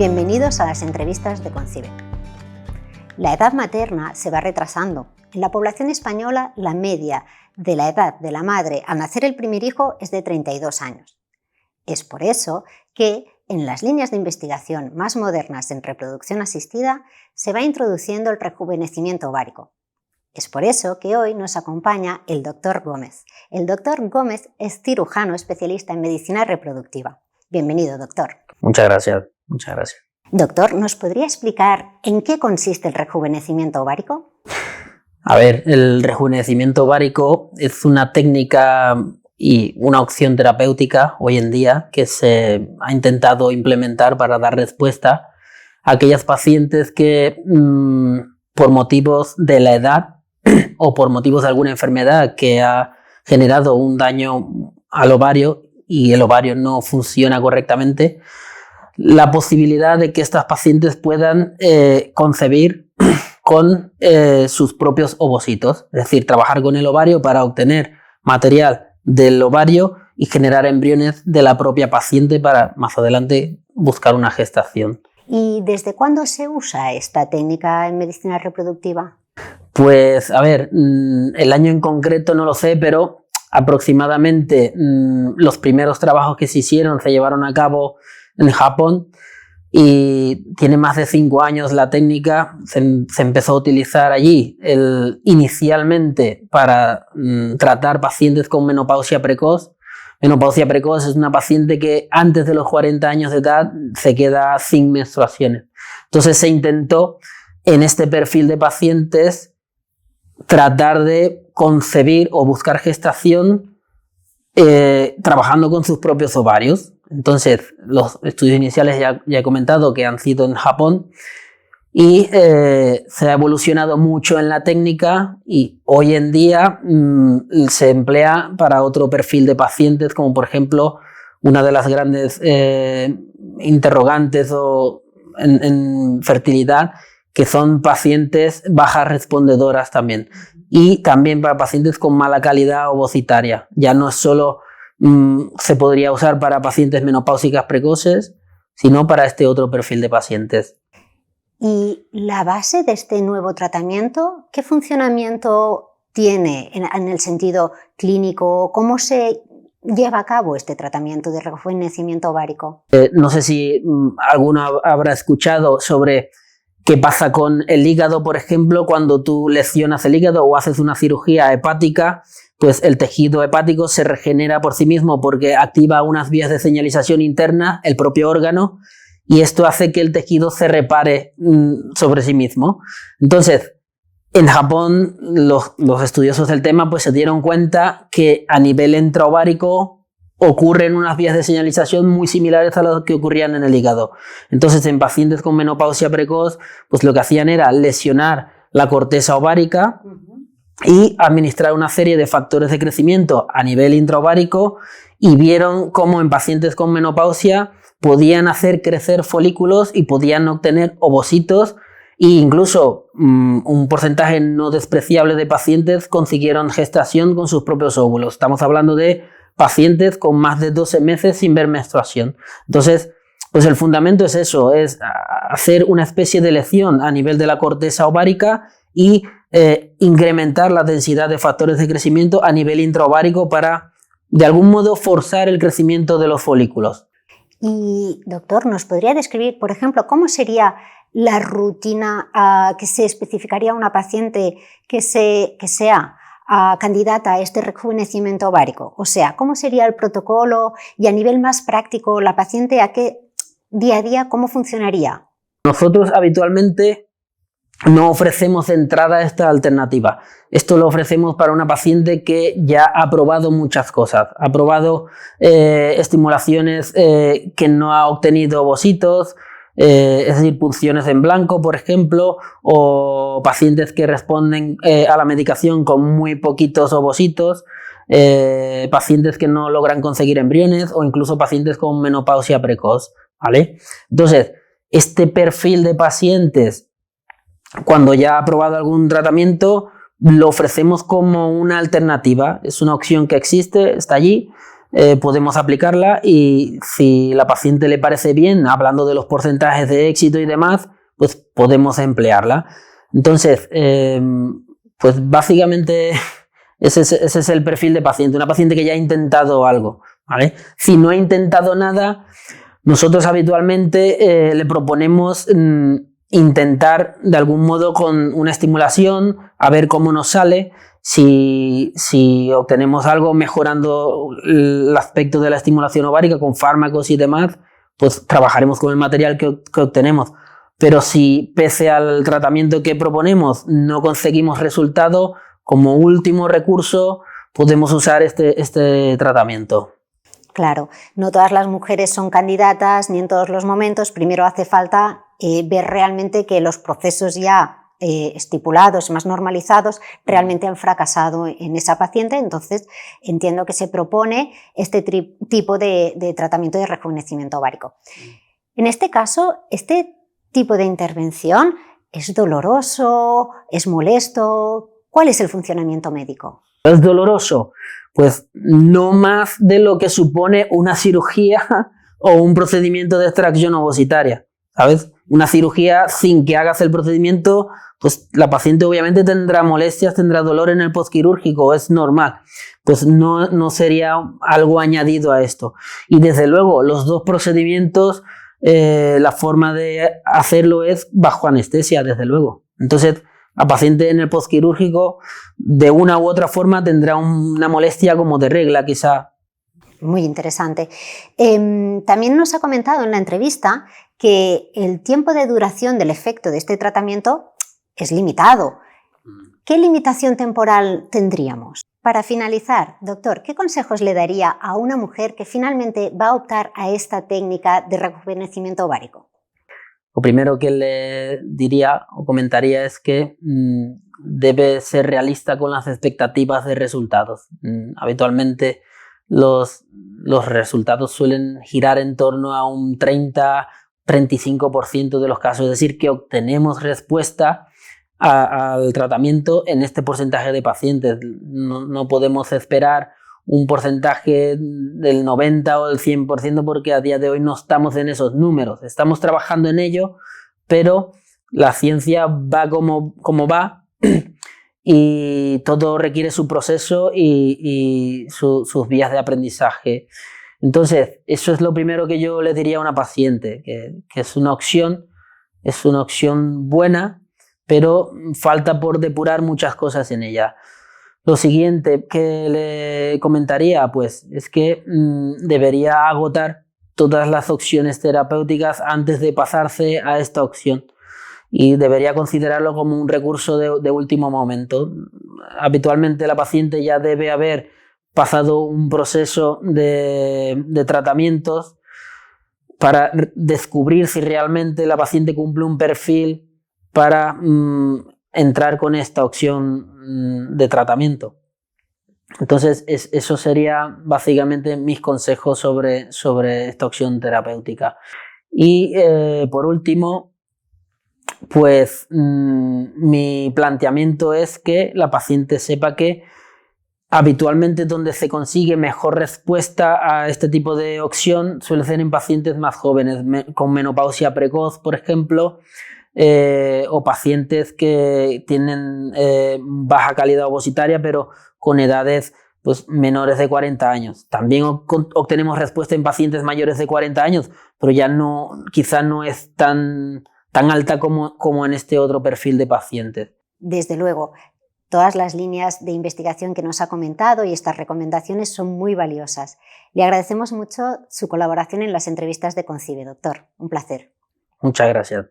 Bienvenidos a las entrevistas de Concibe. La edad materna se va retrasando. En la población española, la media de la edad de la madre al nacer el primer hijo es de 32 años. Es por eso que en las líneas de investigación más modernas en reproducción asistida se va introduciendo el rejuvenecimiento ovárico. Es por eso que hoy nos acompaña el Dr. Gómez. El Dr. Gómez es cirujano especialista en medicina reproductiva. Bienvenido, doctor. Muchas gracias. Muchas gracias. Doctor, ¿nos podría explicar en qué consiste el rejuvenecimiento ovárico? A ver, el rejuvenecimiento ovárico es una técnica y una opción terapéutica hoy en día que se ha intentado implementar para dar respuesta a aquellas pacientes que por motivos de la edad o por motivos de alguna enfermedad que ha generado un daño al ovario y el ovario no funciona correctamente, la posibilidad de que estas pacientes puedan concebir con sus propios ovocitos, es decir, trabajar con el ovario para obtener material del ovario y generar embriones de la propia paciente para más adelante buscar una gestación. ¿Y desde cuándo se usa esta técnica en medicina reproductiva? Pues, a ver, el año en concreto no lo sé, pero aproximadamente los primeros trabajos que se hicieron se llevaron a cabo en Japón y tiene más de 5 años la técnica. Se empezó a utilizar allí inicialmente para tratar pacientes con menopausia precoz. Menopausia precoz es una paciente que antes de los 40 años de edad se queda sin menstruaciones. Entonces se intentó en este perfil de pacientes tratar de concebir o buscar gestación trabajando con sus propios ovarios. Entonces, los estudios iniciales ya he comentado que han sido en Japón y se ha evolucionado mucho en la técnica y hoy en día se emplea para otro perfil de pacientes, como por ejemplo una de las grandes interrogantes en fertilidad, que son pacientes bajas respondedoras también. Y también para pacientes con mala calidad ovocitaria. Ya no es solo se podría usar para pacientes menopáusicas precoces, sino para este otro perfil de pacientes. ¿Y la base de este nuevo tratamiento, qué funcionamiento tiene en el sentido clínico? ¿Cómo se lleva a cabo este tratamiento de rejuvenecimiento ovárico? No sé si alguno habrá escuchado sobre qué pasa con el hígado, por ejemplo, cuando tú lesionas el hígado o haces una cirugía hepática, pues el tejido hepático se regenera por sí mismo porque activa unas vías de señalización interna, el propio órgano, y esto hace que el tejido se repare sobre sí mismo. Entonces, en Japón, los estudiosos del tema pues se dieron cuenta que a nivel intraovárico ocurren unas vías de señalización muy similares a las que ocurrían en el hígado. Entonces, en pacientes con menopausia precoz, pues lo que hacían era lesionar la corteza ovárica y administrar una serie de factores de crecimiento a nivel intraovárico y vieron cómo en pacientes con menopausia podían hacer crecer folículos y podían obtener ovocitos e incluso un porcentaje no despreciable de pacientes consiguieron gestación con sus propios óvulos. Estamos hablando de pacientes con más de 12 meses sin ver menstruación. Entonces, pues el fundamento es eso, es hacer una especie de lesión a nivel de la corteza ovárica y incrementar la densidad de factores de crecimiento a nivel intraovárico para, de algún modo, forzar el crecimiento de los folículos. Y, doctor, ¿nos podría describir, por ejemplo, cómo sería la rutina que se especificaría a una paciente que sea candidata a este rejuvenecimiento ovárico? O sea, ¿cómo sería el protocolo y a nivel más práctico la paciente a qué día a día, cómo funcionaría? Nosotros habitualmente no ofrecemos de entrada esta alternativa. Esto lo ofrecemos para una paciente que ya ha probado muchas cosas. Ha probado estimulaciones que no ha obtenido ovocitos, es decir, punciones en blanco, por ejemplo, o pacientes que responden a la medicación con muy poquitos ovocitos, pacientes que no logran conseguir embriones o incluso pacientes con menopausia precoz, ¿vale? Entonces, este perfil de pacientes, cuando ya ha probado algún tratamiento, lo ofrecemos como una alternativa. Es una opción que existe, está allí. podemos aplicarla y si la paciente le parece bien, hablando de los porcentajes de éxito y demás, pues podemos emplearla. Entonces, pues básicamente ese es el perfil de paciente, una paciente que ya ha intentado algo, ¿vale? Si no ha intentado nada, nosotros habitualmente le proponemos intentar de algún modo con una estimulación, a ver cómo nos sale. Si obtenemos algo mejorando el aspecto de la estimulación ovárica con fármacos y demás, pues trabajaremos con el material que obtenemos. Pero si pese al tratamiento que proponemos no conseguimos resultado, como último recurso podemos usar este tratamiento. Claro, no todas las mujeres son candidatas ni en todos los momentos. Primero hace falta ver realmente que los procesos ya estipulados, más normalizados, realmente han fracasado en esa paciente. Entonces entiendo que se propone este tipo de tratamiento de rejuvenecimiento ovárico. En este caso, este tipo de intervención es doloroso, es molesto. ¿Cuál es el funcionamiento médico? ¿Es doloroso? Pues no más de lo que supone una cirugía o un procedimiento de extracción ovocitaria, ¿sabes? Una cirugía sin que hagas el procedimiento, pues la paciente obviamente tendrá molestias, tendrá dolor en el postquirúrgico, es normal. Pues no sería algo añadido a esto. Y desde luego, los dos procedimientos, la forma de hacerlo es bajo anestesia, desde luego. Entonces, la paciente en el postquirúrgico, de una u otra forma, tendrá una molestia como de regla, quizá. Muy interesante. También nos ha comentado en la entrevista que el tiempo de duración del efecto de este tratamiento es limitado. ¿Qué limitación temporal tendríamos? Para finalizar, doctor, ¿qué consejos le daría a una mujer que finalmente va a optar a esta técnica de rejuvenecimiento ovárico? Lo primero que le diría o comentaría es que debe ser realista con las expectativas de resultados. Habitualmente los resultados suelen girar en torno a un 30-35% de los casos, es decir, que obtenemos respuesta al tratamiento en este porcentaje de pacientes. No podemos esperar un porcentaje del 90 o del 100% porque a día de hoy no estamos en esos números. Estamos trabajando en ello, pero la ciencia va como va y todo requiere su proceso y sus vías de aprendizaje. Entonces, eso es lo primero que yo le diría a una paciente, que es una opción buena, pero falta por depurar muchas cosas en ella. Lo siguiente que le comentaría, pues, es que debería agotar todas las opciones terapéuticas antes de pasarse a esta opción y debería considerarlo como un recurso de último momento. Habitualmente la paciente ya debe haber pasado un proceso de tratamientos para descubrir si realmente la paciente cumple un perfil para entrar con esta opción de tratamiento. Entonces, eso sería básicamente mis consejos sobre esta opción terapéutica. Y por último, pues mi planteamiento es que la paciente sepa que habitualmente donde se consigue mejor respuesta a este tipo de opción suele ser en pacientes más jóvenes, con menopausia precoz, por ejemplo, o pacientes que tienen baja calidad ovocitaria pero con edades pues, menores de 40 años. También obtenemos respuesta en pacientes mayores de 40 años, pero ya quizá no es tan alta como en este otro perfil de pacientes. Desde luego, todas las líneas de investigación que nos ha comentado y estas recomendaciones son muy valiosas. Le agradecemos mucho su colaboración en las entrevistas de Concibe, doctor. Un placer. Muchas gracias.